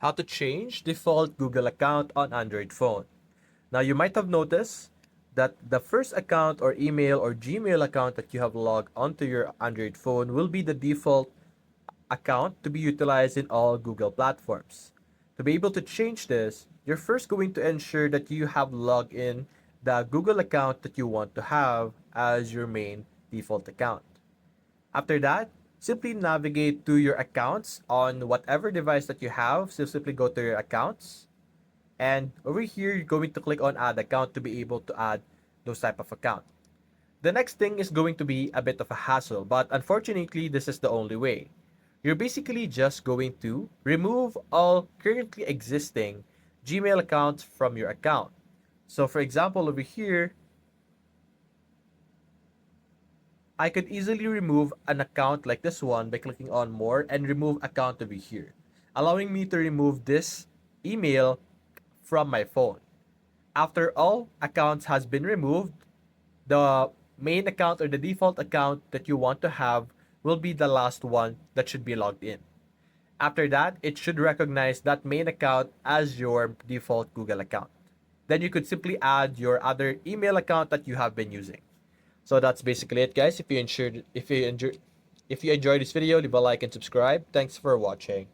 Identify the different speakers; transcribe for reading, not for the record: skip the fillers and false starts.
Speaker 1: How to change default Google account on Android phone. Now you might have noticed that the first account or email or Gmail account that you have logged onto your Android phone will be the default account to be utilized in all Google platforms. To be able to change this, you're first going to ensure that you have logged in the Google account that you want to have as your main default account. After that, simply navigate to your accounts on whatever device that you have. So simply go to your accounts. And over here, you're going to click on add account to be able to add those type of account. The next thing is going to be a bit of a hassle, but unfortunately, this is the only way. You're basically just going to remove all currently existing Gmail accounts from your account. So for example, over here, I could easily remove an account like this one by clicking on more and remove account over here, allowing me to remove this email from my phone. After all accounts has been removed, the main account or the default account that you want to have will be the last one that should be logged in. After that, it should recognize that main account as your default Google account. Then you could simply add your other email account that you have been using. So that's basically it, guys. If you enjoyed this video, leave a like and subscribe. Thanks for watching.